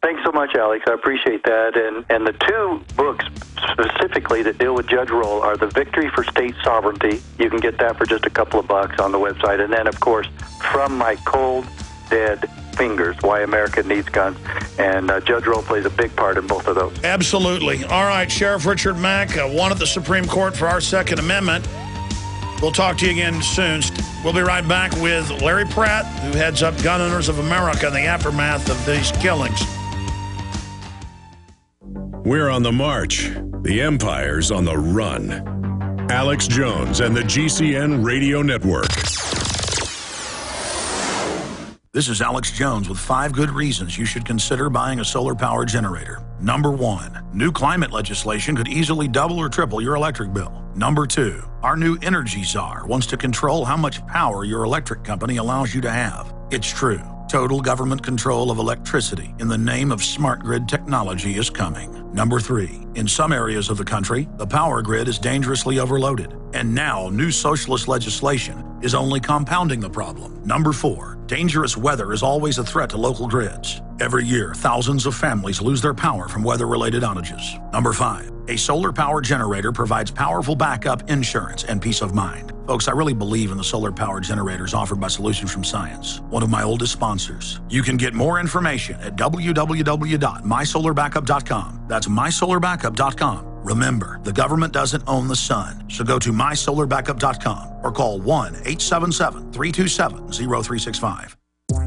Thanks so much, Alex. I appreciate that. And the two books specifically that deal with Judge Roll are The Victory for State Sovereignty. You can get that for just a couple of bucks on the website. And then, of course, From My Cold, Dead Fingers, Why America Needs Guns. And Judge Roll plays a big part in both of those. Absolutely. All right, Sheriff Richard Mack, won at the Supreme Court for our Second Amendment. We'll talk to you again soon. We'll be right back with Larry Pratt, who heads up Gun Owners of America in the aftermath of these killings. We're on the march. The Empire's on the run. Alex Jones and the GCN Radio Network. This is Alex Jones with 5 good reasons you should consider buying a solar power generator. Number 1, new climate legislation could easily double or triple your electric bill. Number 2, our new energy czar wants to control how much power your electric company allows you to have. It's true. Total government control of electricity in the name of smart grid technology is coming. Number 3, in some areas of the country, the power grid is dangerously overloaded. And now, new socialist legislation is only compounding the problem. Number 4, dangerous weather is always a threat to local grids. Every year, thousands of families lose their power from weather-related outages. Number 5, a solar power generator provides powerful backup insurance and peace of mind. Folks, I really believe in the solar power generators offered by Solutions from Science, one of my oldest sponsors. You can get more information at www.mysolarbackup.com. That's mysolarbackup.com. Remember, the government doesn't own the sun, so go to mysolarbackup.com or call 1-877-327-0365.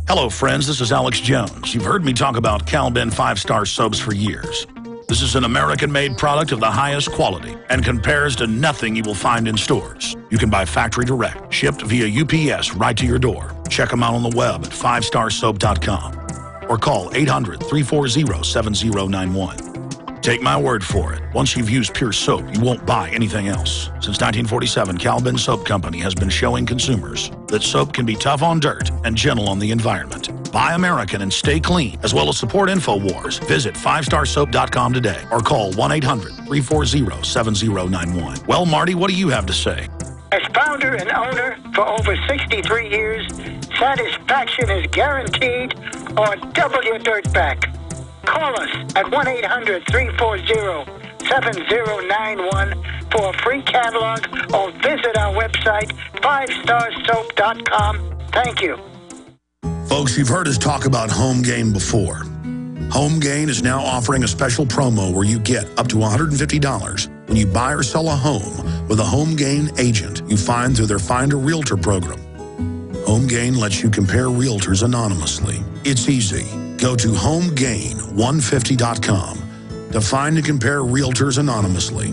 Hello, friends. This is Alex Jones. You've heard me talk about Cal-Ben 5-star soaps for years. This is an American-made product of the highest quality and compares to nothing you will find in stores. You can buy factory direct, shipped via UPS right to your door. Check them out on the web at 5starsoap.com or call 800-340-7091. Take my word for it. Once you've used Pure Soap, you won't buy anything else. Since 1947, Cal-Ben Soap Company has been showing consumers that soap can be tough on dirt and gentle on the environment. Buy American and stay clean, as well as support InfoWars. Visit 5starsoap.com today or call 1-800-340-7091. Well, Marty, what do you have to say? As founder and owner for over 63 years, satisfaction is guaranteed or double your dirt back. Call us at 1-800-340-7091 for a free catalog or visit our website, 5starsoap.com. Thank you. Folks, you've heard us talk about HomeGain before. HomeGain is now offering a special promo where you get up to $150 when you buy or sell a home with a HomeGain agent you find through their Find a Realtor program. HomeGain lets you compare realtors anonymously. It's easy. Go to HomeGain150.com to find and compare realtors anonymously.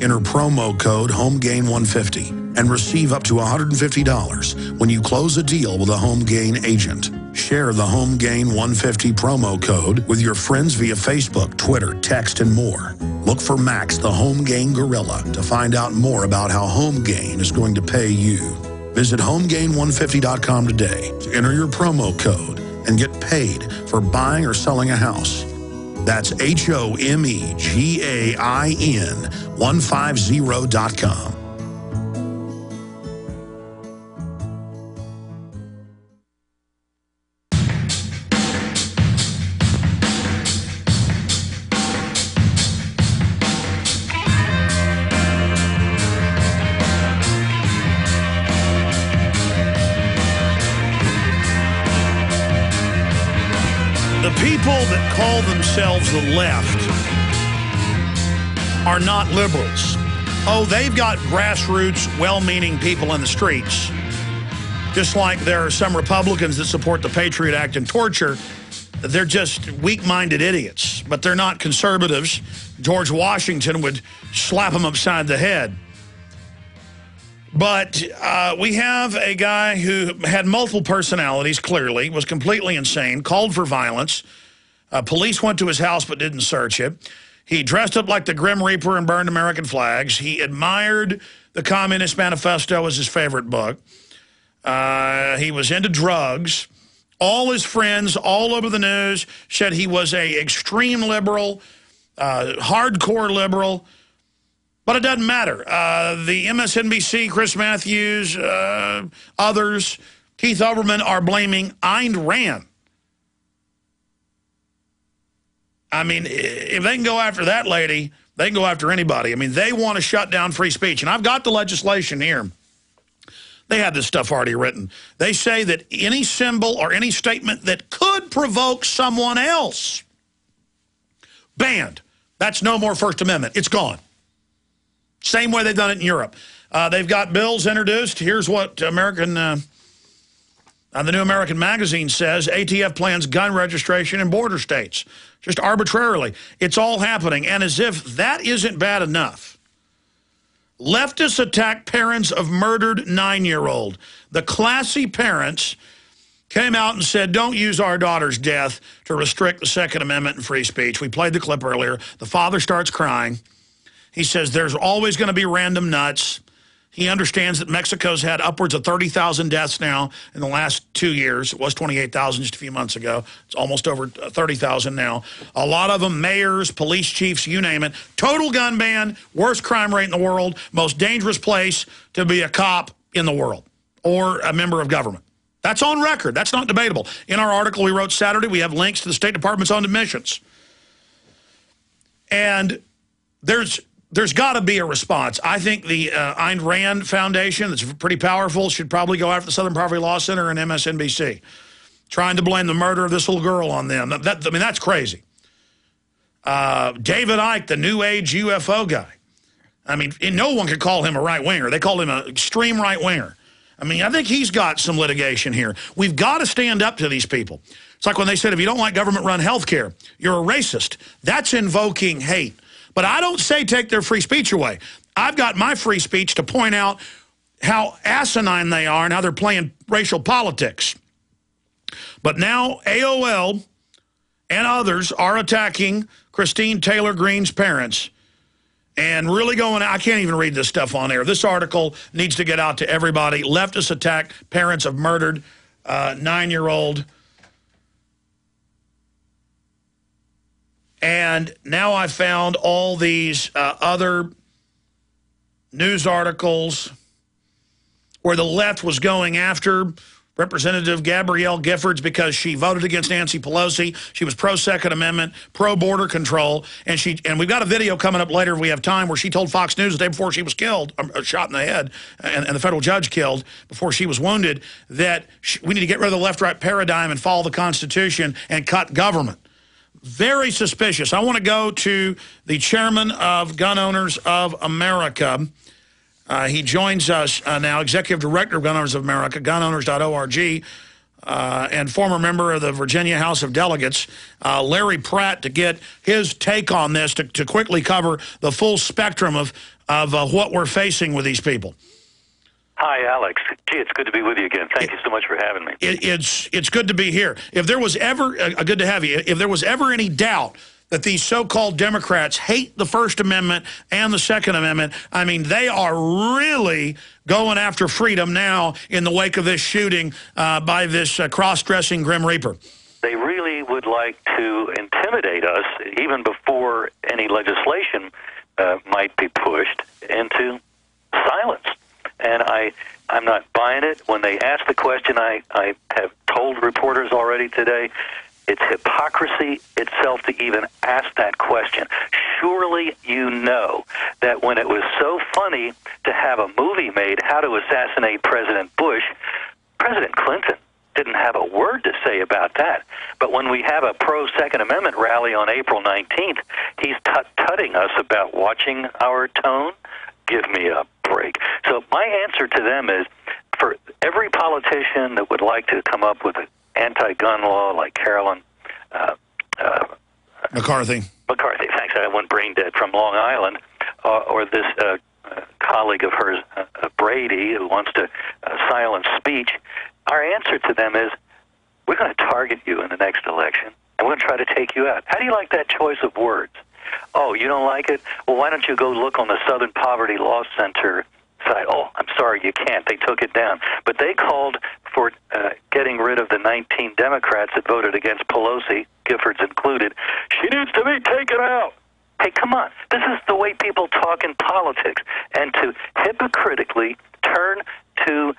Enter promo code HomeGain150 and receive up to $150 when you close a deal with a HomeGain agent. Share the HomeGain150 promo code with your friends via Facebook, Twitter, text, and more. Look for Max, the HomeGain Gorilla, to find out more about how HomeGain is going to pay you. Visit HomeGain150.com today to enter your promo code and get paid for buying or selling a house. That's HomeGain150.com. People that call themselves the left are not liberals. Oh, they've got grassroots, well-meaning people in the streets. Just like there are some Republicans that support the Patriot Act and torture. They're just weak-minded idiots, but they're not conservatives. George Washington would slap them upside the head. But we have a guy who had multiple personalities, clearly, was completely insane, called for violence. Police went to his house but didn't search it. He dressed up like the Grim Reaper and burned American flags. He admired the Communist Manifesto as his favorite book. He was into drugs. All his friends all over the news said he was an extreme liberal, hardcore liberal. But it doesn't matter. The MSNBC, Chris Matthews, others, Keith Olbermann are blaming Ayn Rand. I mean, if they can go after that lady, they can go after anybody. I mean, they want to shut down free speech. And I've got the legislation here. They have this stuff already written. They say that any symbol or any statement that could provoke someone else, banned. That's no more First Amendment. It's gone. Same way they've done it in Europe. They've got bills introduced. Here's what the New American Magazine says. ATF plans gun registration in border states. Just arbitrarily. It's all happening. And as if that isn't bad enough, leftists attack parents of murdered 9-year-old. The classy parents came out and said, don't use our daughter's death to restrict the Second Amendment and free speech. We played the clip earlier. The father starts crying. He says there's always going to be random nuts. He understands that Mexico's had upwards of 30,000 deaths now in the last 2 years. It was 28,000 just a few months ago. It's almost over 30,000 now. A lot of them mayors, police chiefs, you name it. Total gun ban, worst crime rate in the world, most dangerous place to be a cop in the world or a member of government. That's on record. That's not debatable. In our article we wrote Saturday, we have links to the State Department's own admissions. And there's got to be a response. I think the Ayn Rand Foundation, that's pretty powerful, should probably go after the Southern Poverty Law Center and MSNBC, trying to blame the murder of this little girl on them. I mean, that's crazy. David Icke, the New Age UFO guy. I mean, no one could call him a right-winger. They called him an extreme right-winger. I mean, I think he's got some litigation here. We've got to stand up to these people. It's like when they said, if you don't like government-run health care, you're a racist. That's invoking hate. But I don't say take their free speech away. I've got my free speech to point out how asinine they are and how they're playing racial politics. But now AOL and others are attacking Christine Taylor Greene's parents and really going, I can't even read this stuff on air. This article needs to get out to everybody. Leftists attack parents of murdered 9-year-old. And now I found all these other news articles where the left was going after Representative Gabrielle Giffords because she voted against Nancy Pelosi. She was pro-Second Amendment, pro-border control. And we've got a video coming up later if we have time where she told Fox News the day before she was killed, shot in the head, and the federal judge killed before she was wounded, that we need to get rid of the left-right paradigm and follow the Constitution and cut government. Very suspicious. I want to go to the chairman of Gun Owners of America. He joins us now, executive director of Gun Owners of America, gunowners.org, and former member of the Virginia House of Delegates, Larry Pratt, to get his take on this, to quickly cover the full spectrum of what we're facing with these people. Hi, Alex. Gee, it's good to be with you again. Thank you so much for having me. It's good to be here. If there was ever, good to have you, if there was ever any doubt that these so-called Democrats hate the First Amendment and the Second Amendment, I mean, they are really going after freedom now in the wake of this shooting by this cross-dressing Grim Reaper. They really would like to intimidate us, even before any legislation might be pushed, into silence. And I'm not buying it. When they ask the question, I have told reporters already today, it's hypocrisy itself to even ask that question. Surely you know that when it was so funny to have a movie made, How to Assassinate President Bush, President Clinton didn't have a word to say about that. But when we have a pro-Second Amendment rally on April 19th, he's tut-tutting us about watching our tone. Give me a break. So my answer to them is, for every politician that would like to come up with an anti-gun law like Carolyn McCarthy, thanks, I went brain dead, from Long Island, or this colleague of hers, Brady, who wants to silence speech, our answer to them is, we're going to target you in the next election, and we're going to try to take you out. How do you like that choice of words? Oh, you don't like it? Well, why don't you go look on the Southern Poverty Law Center site? Oh, I'm sorry, you can't. They took it down. But they called for getting rid of the 19 Democrats that voted against Pelosi, Giffords included. She needs to be taken out. Hey, come on. This is the way people talk in politics. And to hypocritically turn to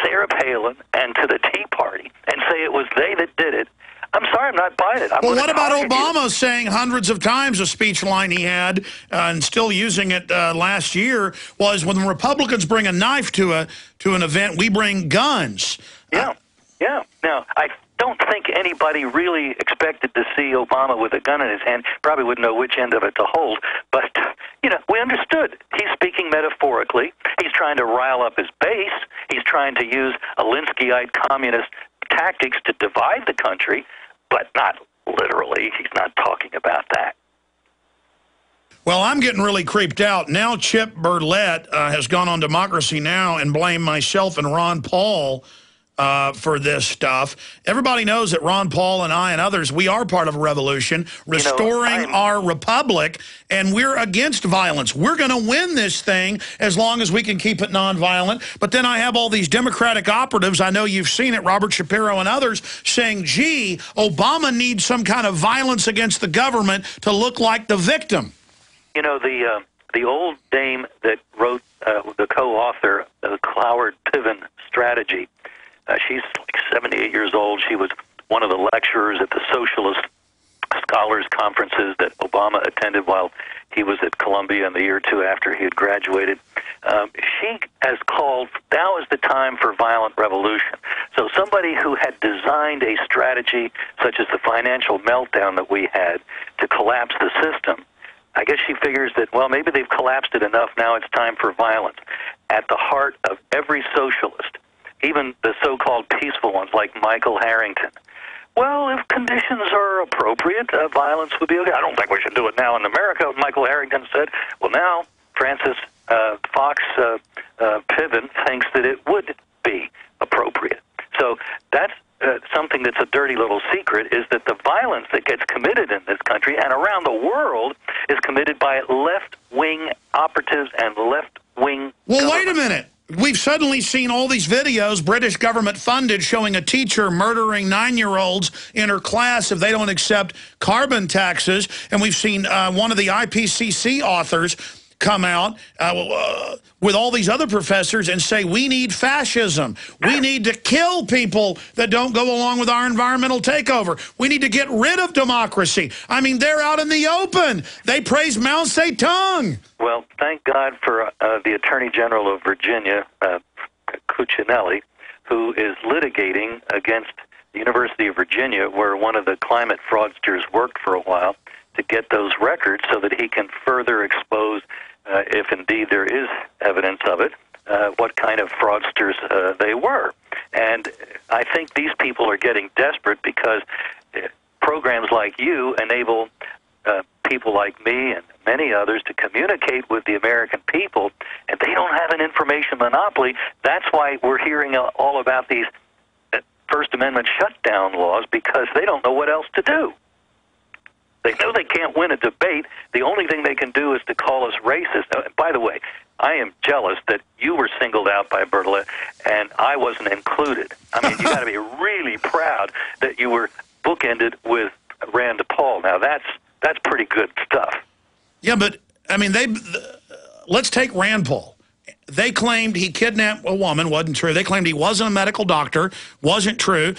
Sarah Palin and to the Tea Party and say it was they that did it, I'm sorry, I'm not buying it. Well, what about Obama saying hundreds of times a speech line he had and still using it last year was when the Republicans bring a knife to an event, we bring guns. Yeah. Now, I don't think anybody really expected to see Obama with a gun in his hand. Probably wouldn't know which end of it to hold. But, we understood. He's speaking metaphorically. He's trying to rile up his base. He's trying to use Alinskyite communist tactics to divide the country, but not literally. He's not talking about that. Well, I'm getting really creeped out. Now Chip Burlett has gone on Democracy Now! And blamed myself and Ron Paul for this stuff. Everybody knows that Ron Paul and I and others, we are part of a revolution, restoring our republic, and we're against violence. We're going to win this thing as long as we can keep it nonviolent. But then I have all these Democratic operatives, I know you've seen it, Robert Shapiro and others, saying, gee, Obama needs some kind of violence against the government to look like the victim. The old dame that wrote the co-author of the Cloward Piven strategy, she's like 78 years old. She was one of the lecturers at the Socialist Scholars Conferences that Obama attended while he was at Columbia in the year or two after he had graduated. She has called, now is the time for violent revolution. So somebody who had designed a strategy such as the financial meltdown that we had to collapse the system, I guess she figures that, well, maybe they've collapsed it enough, now it's time for violence. At the heart of every socialist, even the so-called peaceful ones like Michael Harrington, well, if conditions are appropriate, violence would be okay. I don't think we should do it now in America, Michael Harrington said. Well, now Francis Fox Piven thinks that it would be appropriate. So that's something that's a dirty little secret, is that the violence that gets committed in this country and around the world is committed by left-wing operatives and left-wing Well, wait a minute. We've suddenly seen all these videos, British government funded, showing a teacher murdering 9-year-olds in her class if they don't accept carbon taxes. And we've seen one of the IPCC authors come out with all these other professors and say, we need fascism. We need to kill people that don't go along with our environmental takeover. We need to get rid of democracy. I mean, they're out in the open. They praise Mao Zedong. Well, thank God for the Attorney General of Virginia, Cuccinelli, who is litigating against the University of Virginia, where one of the climate fraudsters worked for a while, to get those records so that he can further expose, if indeed there is evidence of it, what kind of fraudsters they were. And I think these people are getting desperate because programs like you enable people like me and many others to communicate with the American people, and they don't have an information monopoly. That's why we're hearing all about these First Amendment shutdown laws, because they don't know what else to do. They know they can't win a debate. The only thing they can do is to call us racist. By the way, I am jealous that you were singled out by Burlett and I wasn't included. I mean, you got to be really proud that you were bookended with Rand Paul. Now, that's pretty good stuff. Yeah, but, I mean, let's take Rand Paul. They claimed he kidnapped a woman. Wasn't true. They claimed he wasn't a medical doctor. Wasn't true.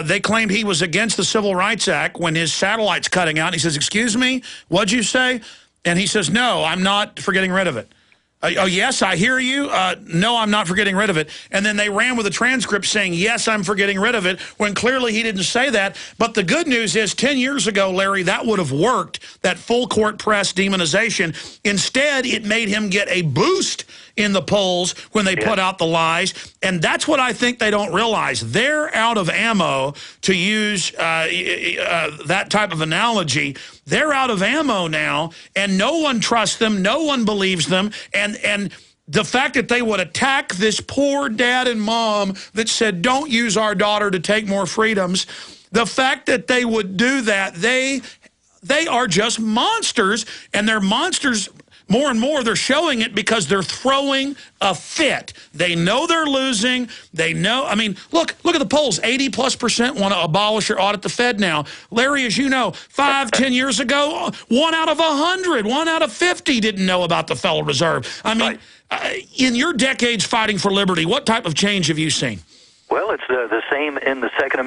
They claimed he was against the Civil Rights Act when his satellite's cutting out. And he says, excuse me, what'd you say? And he says, no, I'm not for getting rid of it. Oh, yes, I hear you. No, I'm not for getting rid of it. And then they ran with a transcript saying, yes, I'm for getting rid of it, when clearly he didn't say that. But the good news is 10 years ago, Larry, that would have worked, that full court press demonization. Instead, it made him get a boost in the polls when they put out the lies. And that's what I think they don't realize. They're out of ammo, to use that type of analogy. They're out of ammo now, and no one trusts them. No one believes them. And the fact that they would attack this poor dad and mom that said, don't use our daughter to take more freedoms, the fact that they would do that, they are just monsters, and they're monsters. More and more, they're showing it because they're throwing a fit. They know they're losing. They know, I mean, look at the polls. 80+% want to abolish or audit the Fed now. Larry, as you know, 10 years ago, 1 out of 100, 1 out of 50 didn't know about the Federal Reserve. I mean, in your decades fighting for liberty, what type of change have you seen? Well, it's the same in the Second Amendment.